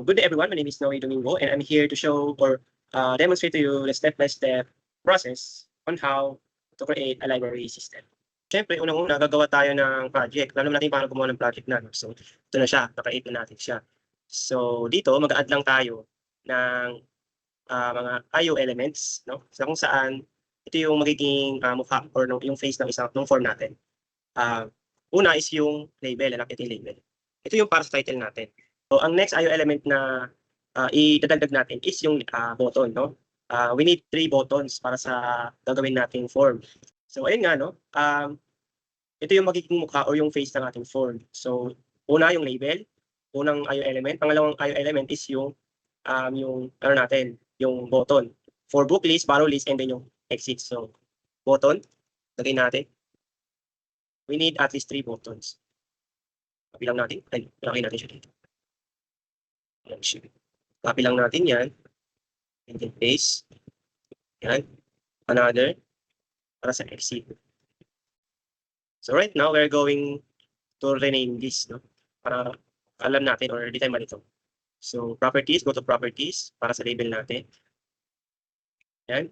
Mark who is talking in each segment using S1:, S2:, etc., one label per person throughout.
S1: Good day everyone, my name is Noe Domingo and I'm here to show or demonstrate to you the step-by-step process on how to create a library system. Siyempre, unang-una gagawa tayo ng project. Alam natin paano gumawa ng project na. So, ito na siya, naka-create na natin siya. So, dito mag-add lang tayo ng mga IO elements, no? So, kung saan ito yung magiging mukha or yung face ng isang form natin. Una is yung label, activity label. Ito yung para sa title natin. So, ang next IO element na idadagdag natin is yung button, no? We need 3 buttons para sa gagawin nating form. So, ayun nga, no? Ito yung magiging mukha or yung face ng ating form. So, una yung label, unang IO element. Pangalawang IO element is yung ano natin, yung button. For book list, borrow list, and then yung exit. So, button, lagay natin. We need at least 3 buttons. Copy lang natin. Ay, lagay natin siya dito. Copy lang natin yan. And then paste. Yan. Another. Para sa exit. So right now, we're going to rename this, no? Para alam natin or di tayo malito. So properties, go to properties para sa label natin. Yan.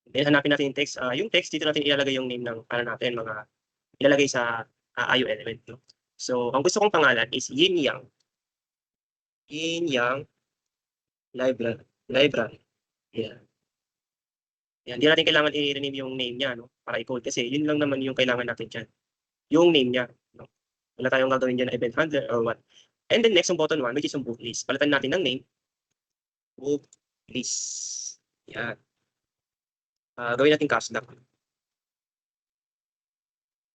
S1: Then hanapin natin yung text. Yung text, dito natin ilalagay yung name ng natin, mga ilalagay sa IO element, no? So ang gusto kong pangalan is Yin Yang. Yin Yang library. Yeah. Yan, hindi natin kailangan i-rename yung name niya, no? Para i-code kasi yun lang naman yung kailangan natin dyan. Yung name niya, no? Wala tayong gagawin dyan na event handler or what. And then next yung button 1, which is yung book list. Palitan natin ng name. Book list. Yan. Gawin natin caps lock.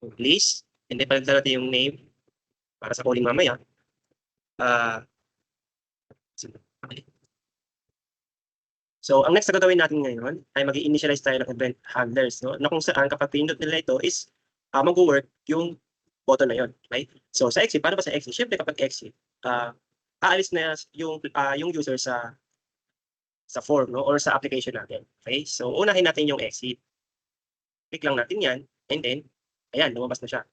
S1: Book list. And then palitan natin yung name para sa calling mamaya. So, ang next na gagawin natin ngayon ay mag-i-initialize tayo ng event handlers, no? Na kung saan kapag pinindot nila ito is mag-work yung button na yun. Okay? So, sa exit, paano ba sa exit? Siyempre kapag exit, aalis na yung user sa form, no? Or sa application natin. Okay? So, unahin natin yung exit. Click lang natin yan and then, ayan, lumabas na siya.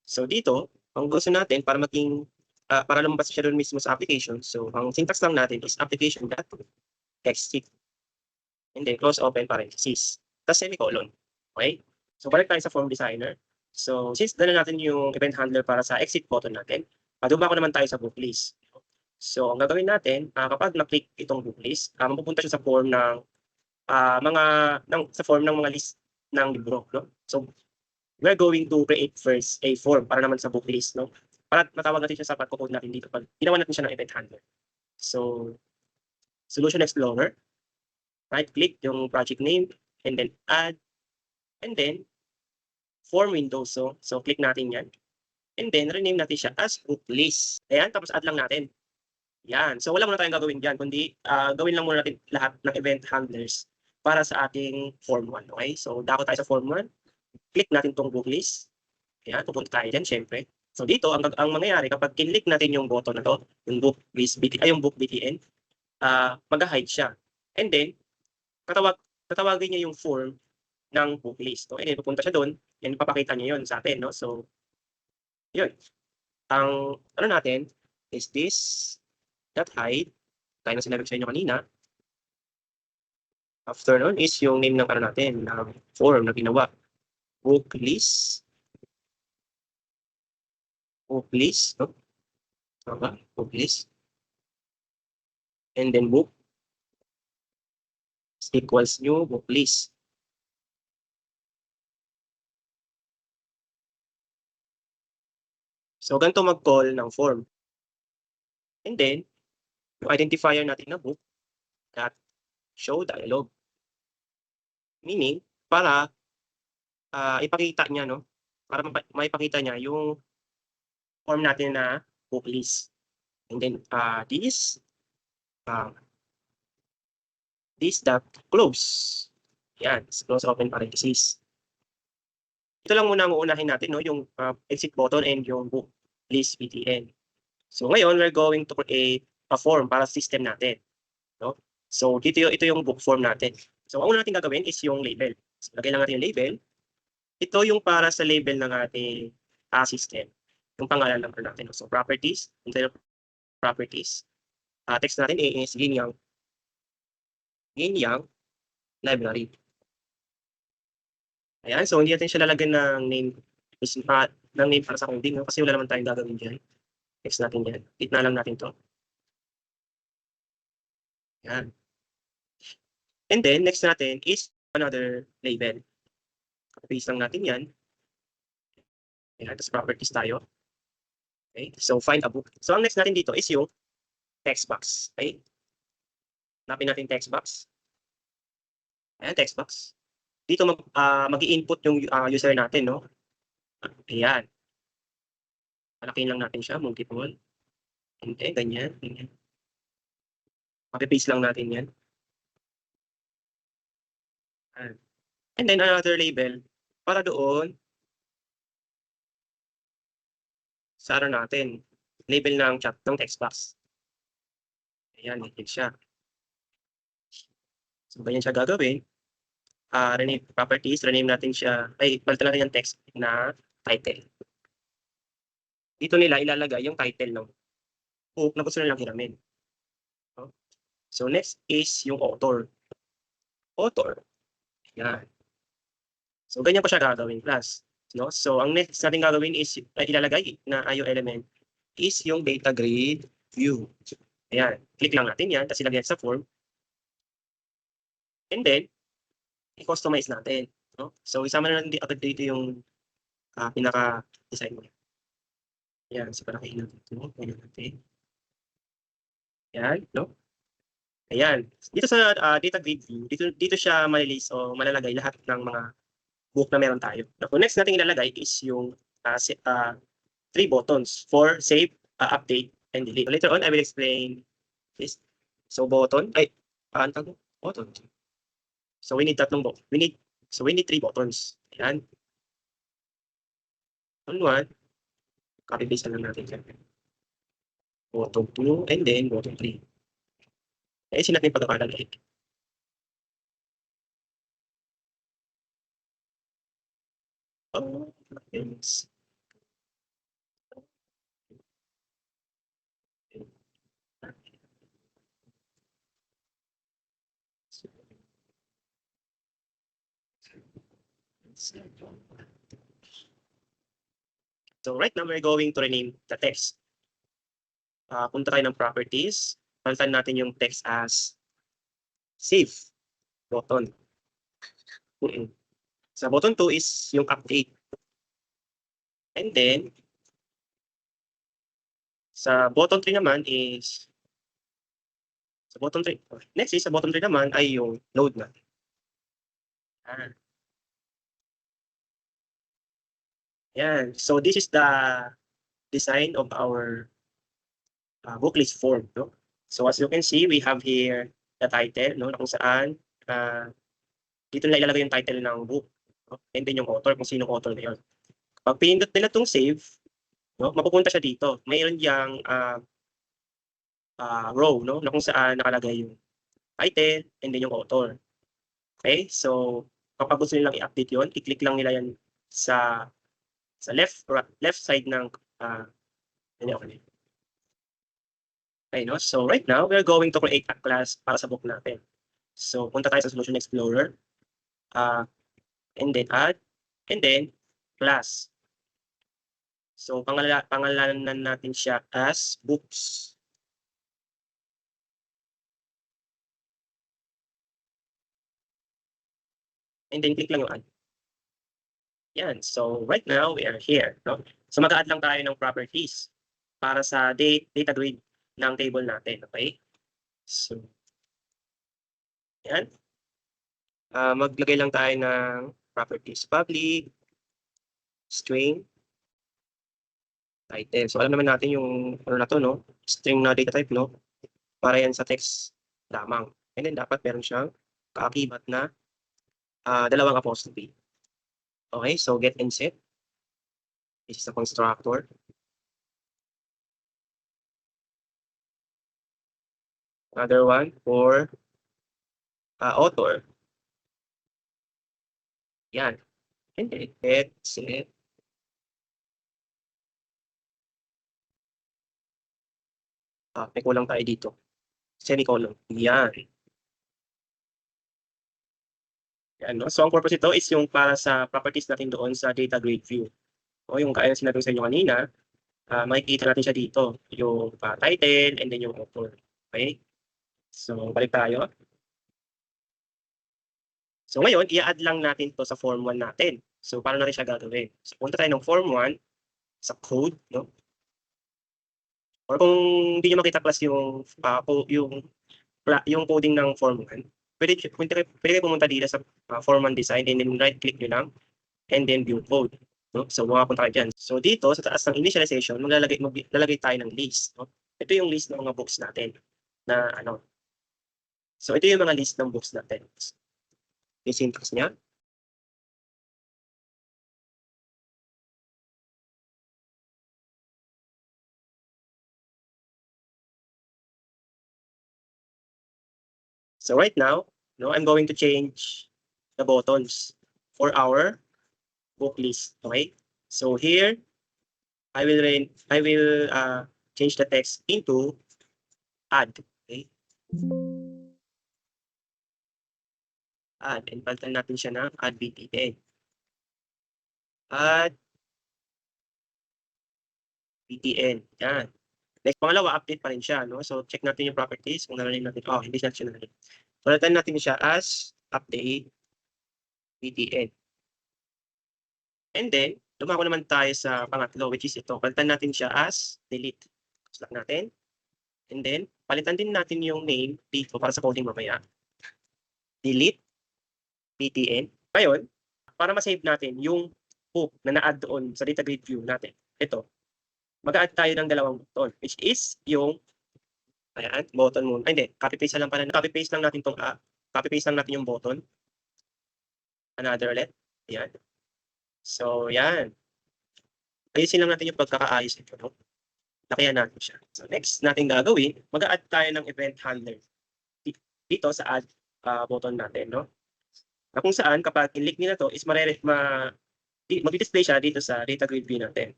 S1: So, dito, ang gusto natin para maging para lumabas siya doon mismo sa application. So, ang syntax lang natin is application.exit. And then close open parenthesis. Tapos semicolon. Okay? So balik tayo sa form designer. So since dala natin yung event handler para sa exit button natin, dumako naman tayo sa book list. So ang gagawin natin, kapag na-click itong book list, mapupunta siya sa form ng mga list ng libro, no? So we're going to create first a form para naman sa book list, no? Para matawag natin siya sa pag-code natin dito pag ginawa natin siya ng event handler. So Solution Explorer, right-click yung project name, and then add, and then form window. So click natin yan. And then rename natin siya as book list. Ayan, tapos add lang natin. Yan. So wala muna tayong gagawin dyan, kundi gawin lang muna natin lahat ng event handlers para sa ating form 1. Okay? So dako tayo sa form 1. Click natin tong book list. Ayan, pupunta tayo dyan, syempre. So dito, ang mangyayari kapag kinlik natin yung button na to, yung book list, yung book BTN, mag-hide siya. And then, tatawagin niya yung form ng book list. No? And then, pupunta siya doon, and papakita niya yun sa atin. No? So, yun. Ang ano natin is this .hide. Tayo na sinabi sa inyo kanina. After nun is yung name ng natin, ng form na ginawa. Book list. Book list. No? Tama? Book list. And then book equals new book list. So, ganito mag-call ng form. And then, yung identifier natin na book, show dialog. Meaning, para ipakita niya, no? Para maipakita niya yung form natin na book list. And then, this close. Yan, close open parenthesis. Ito lang muna ang uunahin natin, no? Yung exit button and yung book list BTN. So ngayon, we're going to create a form para sa system natin. No? So ito yung book form natin. So ang una natin gagawin is yung label. So, lagay lang natin yung label. Ito yung para sa label ng ating system. Yung pangalan number natin. So properties, properties. text natin is Ginyang library. Ayan, so hindi natin siya lalagyan ng name para sa coding, no? Kasi wala naman tayong gagawin dyan. Text natin yan. Gitna lang natin to. Ayan. And then, next natin is another label. Paste lang natin yan. Ayan, tapos properties tayo. Okay, so find a book. So ang next natin dito is yung text box. Okay? Hanapin natin text box. Ayan, text box. Dito mag-i-input yung user natin, no? Ayan. Malakihin lang natin siya, multiple. And then, ganyan. Paste lang natin yan. And then another label para doon sa natin. Label ng chat ng text box. Ayan, label siya. So, ganyan siya gagawin. Rename properties, rename natin siya. Palitan natin yung text na title. Dito nila ilalagay yung title ng book na gusto nilang hiramin. So, next is yung author. Yan. So, ganyan pa siya gagawin, class. No? So, ang next natin gagawin is ilalagay na IO element is yung data grid view. Ayan. Click lang natin yan, tapos ilagay sa form. And then, i-customize natin. No? So, isama na natin agad dito yung pinaka-design mo. Ayan. So, parang kainin natin. Ayan. No? Ayan. Dito sa data grid view, dito siya malilist o malalagay lahat ng mga book na meron tayo. So, next natin ilalagay is yung 3 buttons for save, update, and delete. Later on, I will explain this. So, button. Button. So, we need 3 buttons. Ayan. Button 1. Copy-paste lang natin. Button 2, and then button 3. Ayusin natin yung pagkakalagay. Yes. So right now, we're going to rename the text. Punta tayo ng properties. Palitan natin yung text as save button. Sa button 2 is yung update. And then, sa button 3 naman is next is sa button 3 naman ay yung load na. Yan. So this is the design of our book list form. No? So as you can see, we have here the title, no, kung saan dito na ilalagay yung title ng book, no? And then yung author, kung sino author na yun. Pag pinindot nila itong save, no, mapupunta siya dito. Mayroon diyang row, no, na kung saan nakalagay yung title and then yung author. Okay, so kapag gusto nilang i-update yun, i-click lang nila yan sa left side ng okay, no? So right now, we're going to create a class para sa book natin. So punta tayo sa Solution Explorer, and then add, and then class. So pangalanan natin siya as books. And then click lang yung add. Yan. So right now, we are here. No? So mag-add lang tayo ng properties para sa data grid ng table natin. Okay? So, yan. Maglagay lang tayo ng properties. Public, string, title. So alam naman natin yung ano na to, no? String na data type, no? Para yan sa text lamang. And then dapat meron siyang kaakibat na 2 apostrophe. Okay, so get and set. This is the constructor. Another one for author. Yan. And then get, set. May kulang tayo dito. semicolon. Yan. Yan, no? So, ang purpose ito is yung para sa properties natin doon sa data grid view. O yung kaya sinabi ko sa inyo kanina, makikita natin siya dito. Yung title and then yung author. Okay? So, balik tayo. So, ngayon, i-add lang natin to sa form 1 natin. So, paano natin siya gagawin? So, punta tayo ng form 1 sa code, no? Or kung hindi nyo makita class yung coding ng form 1, pwede kayo pumunta dito sa form 1 design and then right click nyo lang and then view code. No? So, makapunta kayo dyan. So, dito sa taas ng initialization, maglalagay tayo ng list. No? Ito yung list ng mga books natin na ano. So, ito yung mga list ng books natin. Yung syntax niya. So right now, no, I'm going to change the buttons for our book list. Okay. So here, I will change the text into add. Okay. Add, and palitan natin siya ng add BTN. Add BTN. Yan. Next, pangalawa, update pa rin siya. No? So check natin yung properties. Kung nalalim natin, hindi siya nalalim. Palitan natin siya as update BTN. And then, dumako naman tayo sa pangatlo, which is ito. Palitan natin siya as delete. Select natin. And then, palitan din natin yung name dito para sa coding mamaya. Delete BTN. Ngayon, para ma-save natin yung book na na-add doon sa data grid view natin. Ito. Mag-add tayo ng dalawang button, which is yung ayan, button muna. Ay, hindi. Copy-paste lang pala. Copy-paste lang natin copy-paste lang natin yung button. Another ulit. Ayan. So, yan. Ayusin lang natin yung pagkakaayos nito. No? Lakayan natin siya. So, next natin gagawin, mag-add tayo ng event handler dito sa add button natin. No? Na kung saan, kapag i-click nila to, is mag-display siya dito sa data grid view natin.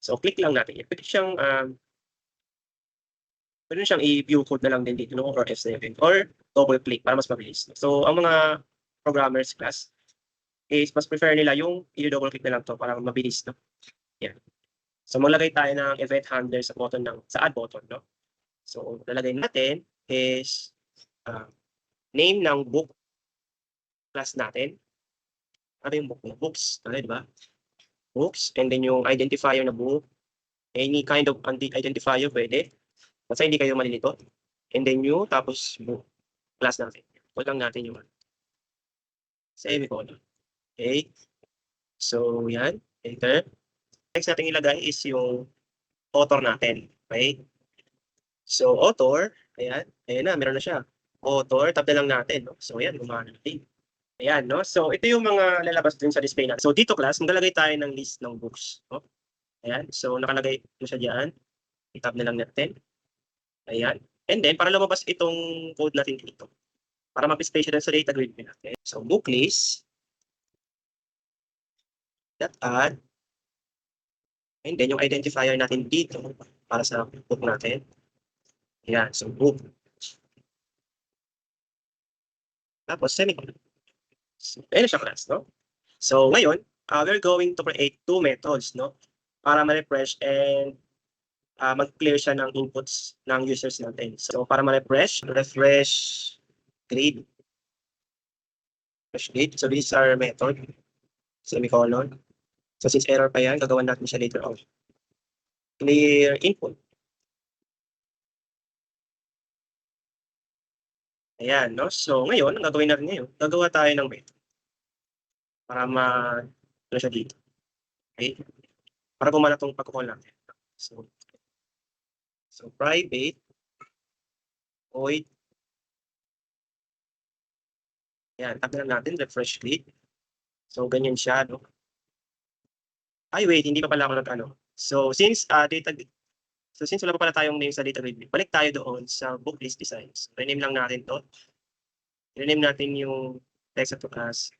S1: So, click lang natin. Pwede siyang i-view code na lang din dito, no? Or F7 or double click para mas mabilis. So, ang mga programmers class is mas prefer nila yung i-double click na lang to para mabilis, no? Yan. So, maglagay tayo ng event handler sa add button, no? So, lalagay natin is name ng book class natin. Ano yung book? Books, di ba? Books, and then yung identifier na book, any kind of identifier pwede. Basta hindi kayo malilito. And then new, tapos book class natin. Huwag lang natin yung semicolon. Okay? So, yan. Enter. Next natin ilagay is yung author natin. Okay? So, author, ayan na, meron na siya. Author, tap na lang natin. No? So, ayan, gumana natin. Ayan, no? So, ito yung mga lalabas din sa display natin. So, dito class, maglalagay tayo ng list ng books. No? Ayan, so nakalagay na siya dyan. I-tab na lang natin. Ayan. And then, para lumabas itong code natin dito. Para ma-display siya sa data grid natin. So, book list. .add. And then, yung identifier natin dito para sa book natin. Ayan, so book. Tapos, semicolon. So, ayan siya class, no? So, ngayon, we're going to create two methods, no? Para ma-refresh and mag-clear siya ng inputs ng users natin. So, para ma-refresh grade. Refresh grade. So, this is our method. Semicolon. So, since error pa yan, gagawin natin siya later on. Clear input. Ayan, no? So, ngayon, ang gagawin natin ngayon, gagawa tayo ng method. Para ano siya dito. Okay? Para gumana itong pag-call natin. So private void. Ayan, tap na natin, refresh grid. So, ganyan siya, no? Ay, wait, hindi pa pala ako nag-ano. So, since wala pa pala tayong name sa data grid, balik tayo doon sa book list designs. Rename lang natin to. Rename natin yung text to as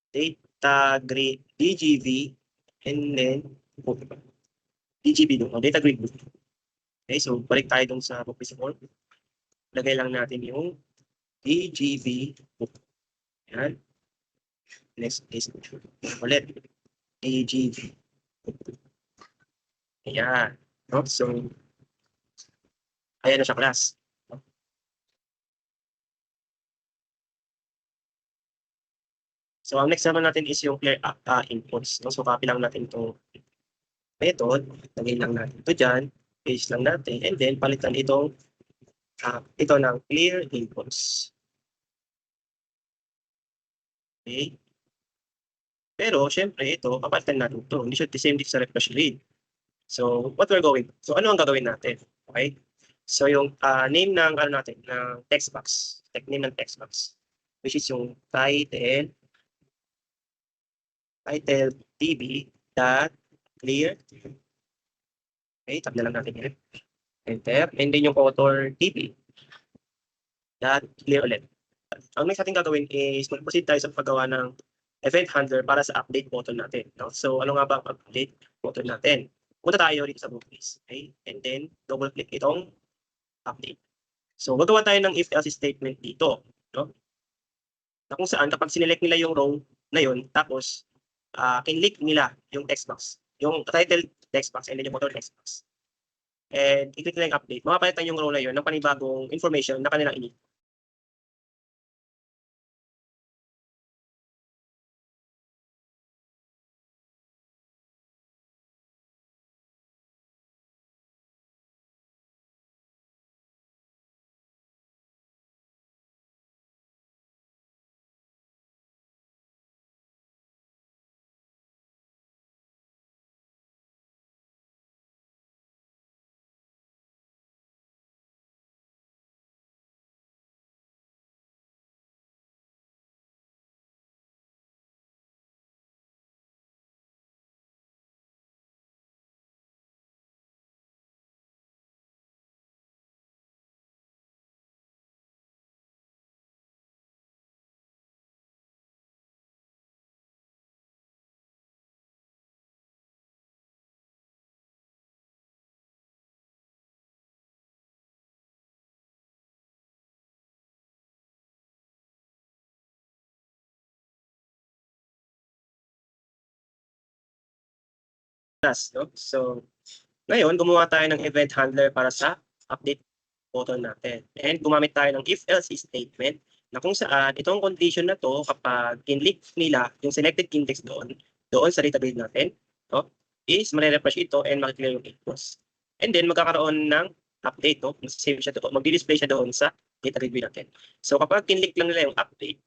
S1: data grid DGV and then book. DGB doon, data grid book. Okay, so balik tayo dun sa book form. Lagay lang natin yung DGV book. Yan. Next is ulit. DGV. Ayan. No? So, ayan na siya, class. So, ang next naman natin is yung clear inputs. No? So, copy lang natin itong method. Lagay lang natin ito dyan. Paste lang natin. And then, palitan ito ng clear inputs. Okay? Pero, syempre, ito, papalitan natin ito. Hindi siya the same dito sa refresh rate. So, so ano ang gagawin natin? Okay? So, yung name ng, natin, ng text box, name ng text box, which is yung title tb dot clear. Okay, tab na lang natin yan. Enter. And then yung author tb dot clear ulit. Ang next natin gagawin is mag-proceed tayo sa paggawa ng event handler para sa update button natin. No? So, ano nga ba ang update button natin? Punta tayo dito sa bookcase. Okay? And then, double-click itong update. So, gagawa tayo ng if-else statement dito. No? Na kung saan, kapag sinelect nila yung row na yun, tapos, kinlik nila yung text box. Yung title text box and then yung author text box. And i-click nila yung update. Makapalitan yung row na yun ng panibagong information na kanilang ini. No? So, ngayon, gumawa tayo ng event handler para sa update button natin. And gumamit tayo ng if-else statement na kung saan itong condition na to kapag kinlik nila yung selected index doon sa data grid natin, no, is mare-refresh ito and makikilala yung inputs. And then magkakaroon ng update, no, save siya doon, mag-display siya doon sa data grid view natin. So kapag kinlik lang nila yung update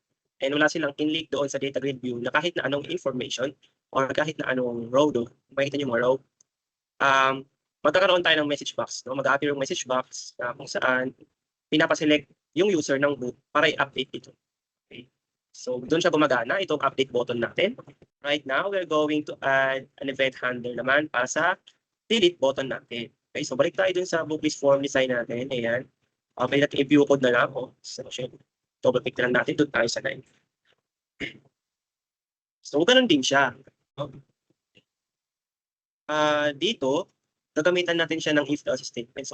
S1: and wala silang kinlik doon sa data grid view na kahit na anong information or kahit na anong row doon, makikita niyo mga row, magkakaroon tayo ng message box. No? Mag-appear yung message box kung saan pinapaselect yung user ng book para i-update ito. Okay? So, doon siya gumagana, itong update button natin. Right now, we're going to add an event handler naman para sa delete button natin. Okay, so balik tayo dun sa book list form design natin. Ayan. Okay, natin i-view code na lang ako. So, double click na lang natin doon tayo sa line. So, ganun din siya. Dito, gagamitan natin siya ng if-else statement.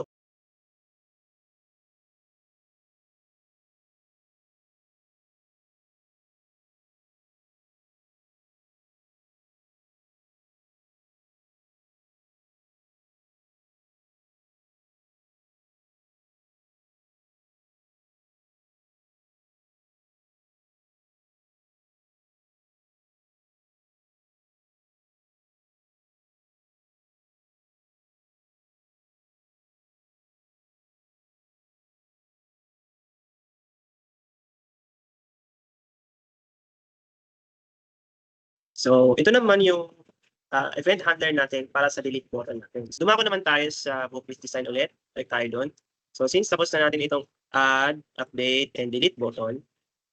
S1: So, ito naman yung event handler natin para sa delete button natin. So, dumako naman tayo sa book list design ulit. Click tayo doon. So, since tapos na natin itong add, update, and delete button,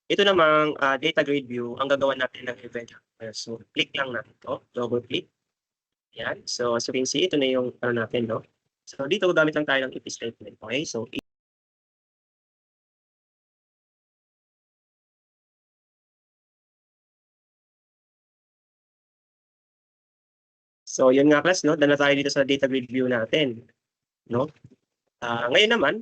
S1: ito namang data grid view ang gagawa natin ng event handler. So, click lang natin ito. Double click. Yan. So, as you can see, ito na yung natin, no? So, dito gagamit lang tayo ng if statement. Okay? So, yun nga class, no? Dala tayo dito sa data grid view natin, no? Ngayon naman,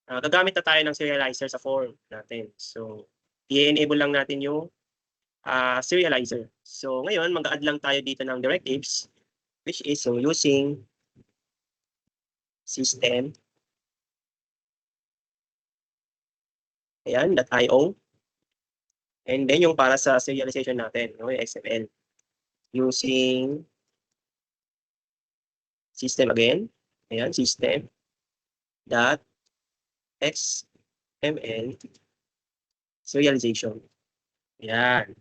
S1: gagamit na tayo ng serializer sa form natin. So, i-enable lang natin yung serializer. So, ngayon, mag-add lang tayo dito ng directives, which is so using system, ayan, .io, and then yung para sa serialization natin, no, yung XML, using system again, ayan, system, dot, XML, serialization. Ayan.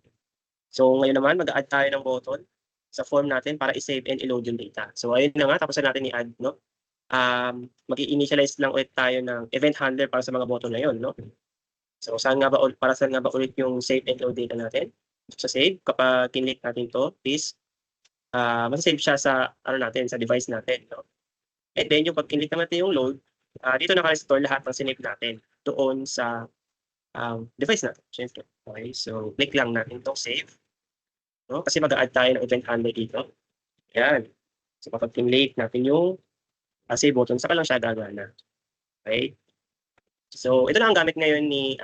S1: So, ngayon naman, mag-add tayo ng button sa form natin para i-save and i-load yung data. So, ayun na nga, tapos na natin i-add, no? Mag-i-initialize lang ulit tayo ng event handler para sa mga button na yun, no? So, para saan nga ba ulit yung save and load data natin? Sa save, kapag kinlik natin to, is masasave siya sa, sa device natin, no? And then, yung pag kinlik natin yung load, dito naka-restore lahat ng sinave natin doon sa device natin, syempre. Okay, so click lang natin itong save, no? Kasi mag-add tayo ng event handler dito. Yan. So kapag kinlik natin yung save button, saka lang siya gagana. Okay? So ito na ang gamit ngayon ni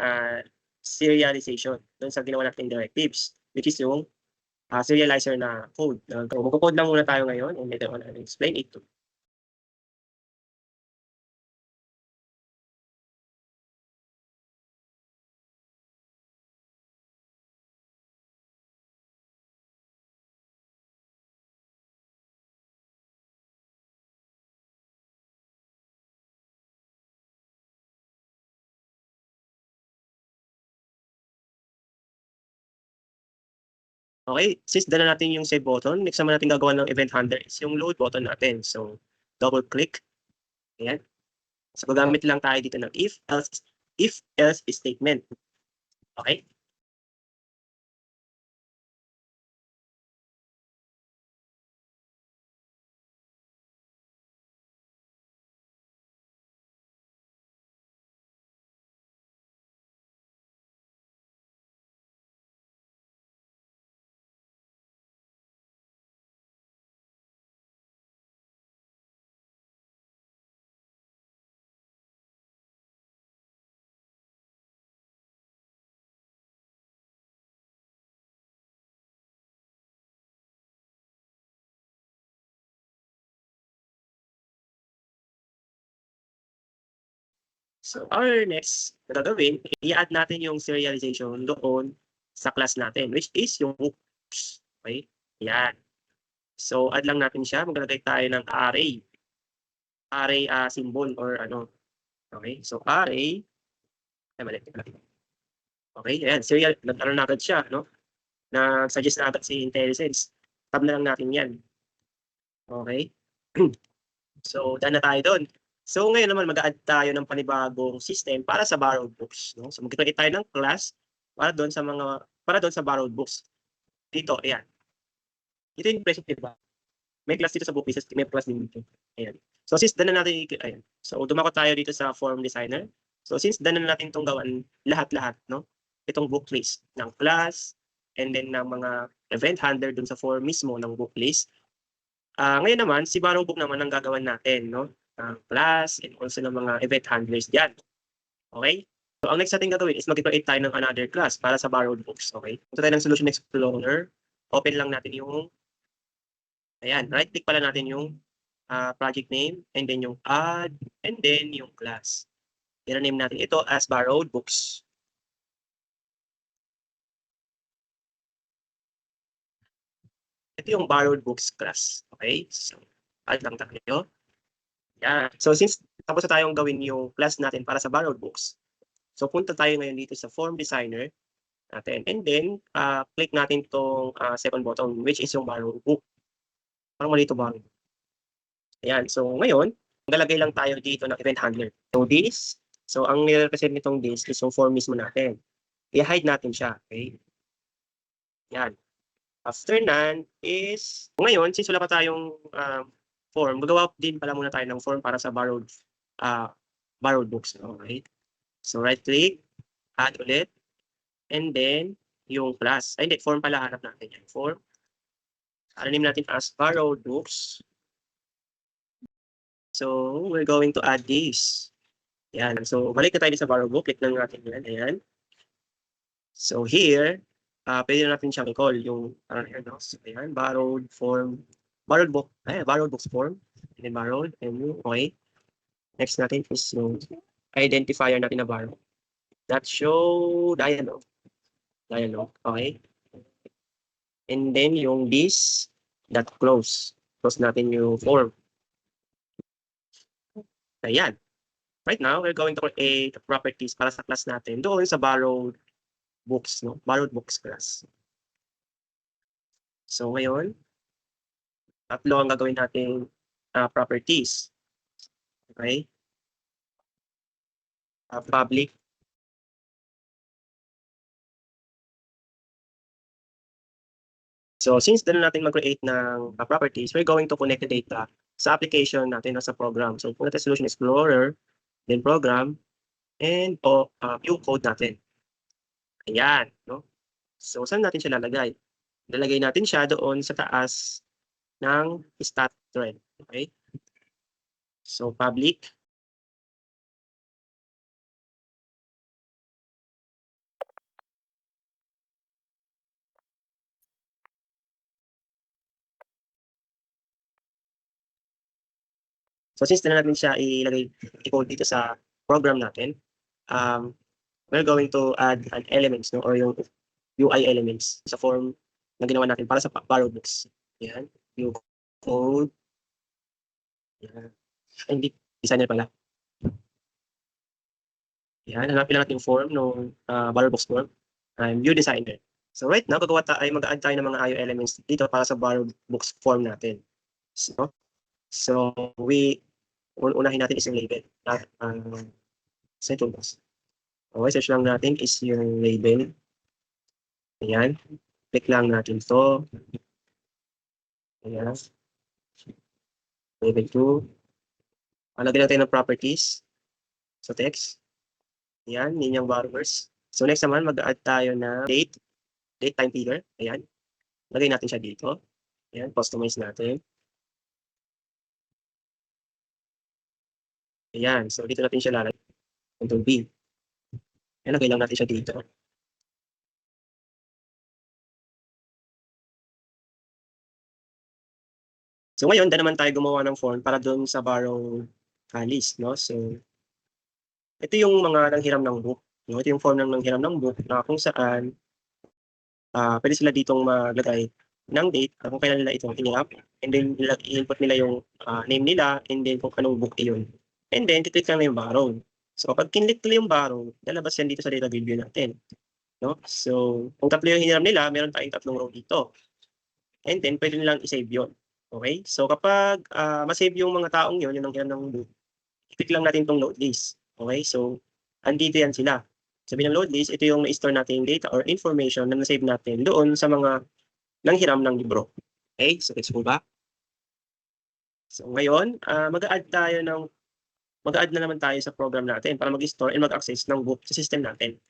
S1: serialization doon sa ginawa natin directives, which is yung serializer na code. Magko-code lang muna tayo ngayon and later on I'll explain it to. Okay, since dala natin yung save button, next naman natin gagawa ng event handler is yung load button natin. So, double click. Ayan. So, gagamit lang tayo dito ng if else statement. Okay? So, our next na gagawin, i-add natin yung serialization doon sa class natin, which is yung books. Okay? Yan. So, add lang natin siya. Maglalagay tayo ng array. Array symbol or ano. Okay? So, array. Ay, mali. Okay, ayan. Serial, nag-ano na agad siya, no? Nag-suggest na agad si IntelliSense. Tab na lang natin yan. Okay? So, daan na tayo doon. So, ngayon naman mag-add tayo ng panibagong system para sa borrowed books, no? So, mag-create tayo ng class para doon sa borrowed books. Dito, ayan. Ito yung present, diba? May class dito sa book pieces, may class din dito. Ayan. So, since daan na natin, ayan. So, dumako tayo dito sa form designer. So, since daan na natin itong gawan lahat-lahat, no? Itong book list ng class, and then ng mga event handler dun sa form mismo ng book list. Ngayon naman, si borrow book naman ang gagawin natin, no? Class and also ng mga event handlers diyan. Okay? So, ang next natin gagawin is mag-create tayo ng another class para sa borrowed books. Okay? Punta tayo ng Solution Explorer. Open lang natin yung, ayan, right-click pala natin yung project name, and then yung add, and then yung class. I-rename natin ito as borrowed books. Ito yung borrowed books class. Okay? So, add lang tayo. Yeah. So, since tapos na tayong gawin yung class natin para sa borrowed books, so punta tayo ngayon dito sa form designer natin. And then, click natin itong second button, which is yung borrow book. Parang mali ito borrow. Ayan. So, ngayon, maglalagay lang tayo dito ng event handler. So, this. So, ang nire-represent nitong this is yung form mismo natin. I-hide natin siya. Okay? Yan. After nan is, ngayon, since wala pa tayong form, gagawa din pala muna tayo ng form para sa borrowed books. Okay? So, right-click, add ulit, and then, yung class. Ay, hindi, form pala hanap natin yan. Form. Name natin as borrowed books. So, we're going to add this. Yan. So, balik na tayo sa borrow book. Click lang natin yan. Ayan. So, here, pwede na natin siyang i-call yung, ayan, no? So, ayan, borrowed form, borrowed book, borrowed books form, and then borrowed, and okay. Next natin is yung identifier natin na borrow. That show dialog. Dialog, okay. And then yung this, that close. Close natin yung form. Ayan. Right now, we're going to create properties para sa class natin doon sa borrowed books, no? Borrowed books class. So ngayon, tatlo ang gagawin nating properties. Okay? Public. So since dala natin mag-create ng properties, we're going to connect the data sa application natin na sa program. So punta tayo Solution Explorer, then Program, and view code natin. Ayan. No? So saan natin siya lalagay? Lalagay natin siya doon sa taas ng stat thread. Okay? So public. So since na natin siya ilagay i-code dito sa program natin, we're going to add an elements, no, or yung UI elements sa form na ginawa natin para sa borrow books. Yan, view code. Yan. Ay, hindi, designer pala. Yan, hanapin lang natin yung form ng borrow books form. View designer. So right now, mag-add tayo ng mga IO elements dito para sa borrow books form natin. So unahin natin is yung label. Sa toolbox. Okay, search lang natin is yung label. Ayan. Click lang natin to. Ayan. Label 2. Lagyan natin ng properties sa text. Ayan, yun yung borrowers. So next naman, mag-add tayo na date time figure. Ayan. Lagay natin siya dito. Ayan, customize natin. Ayan, so dito natin siya lalagay. Control B. Ayan, lagay lang natin siya dito. So ngayon, na naman tayo gumawa ng form para doon sa borrow list, no? So ito yung mga nanghiram ng book, no? Ito yung form ng nanghiram ng book na kung saan pwede sila ditong maglagay ng date kung kailan nila ito hinirap, and then i-input nila yung name nila, and then kung anong book iyon. And then click lang na yung borrow. So kapag kinlik nila yung borrow, lalabas yan dito sa data view natin. No? So kung tatlo yung hiniram nila, meron tayong tatlong row dito. And then pwede nilang i-save yun. Okay? So kapag ma-save yung mga taong yun, yung nanghiram ng book, i-click lang natin itong load list. Okay? So andito yan sila. Sabi ng load list, ito yung na-store natin data or information na na-save natin doon sa mga nanghiram ng libro. Okay? So let's go back. So ngayon, mag-add na naman tayo sa program natin para mag-store and mag-access ng book sa system natin.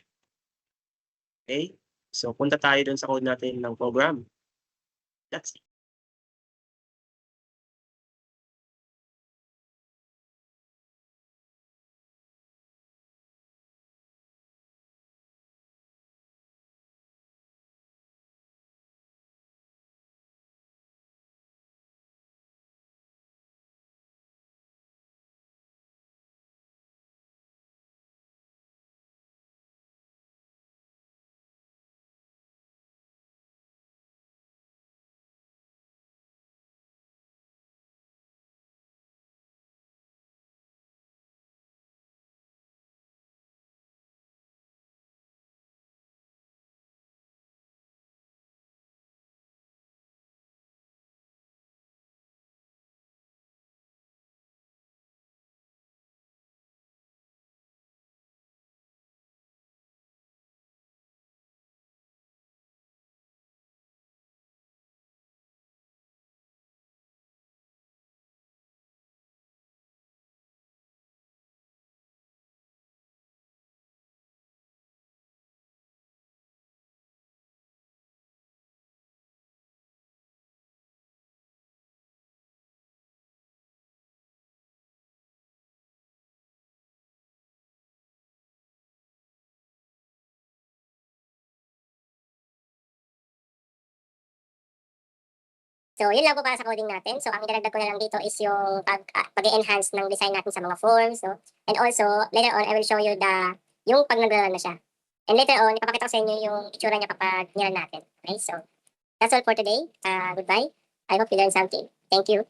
S1: Okay? So punta tayo dun sa code natin ng program. That's it.
S2: So, yun lang po para sa coding natin. So, ang idadagdag ko na lang dito is yung pag-enhance ng design natin sa mga forms. So, and also, later on, I will show you yung pag nag-run na siya. And later on, ipapakita ko sa inyo yung itsura niya kapag nilan natin. Okay, so, that's all for today. Goodbye. I hope you learned something. Thank you.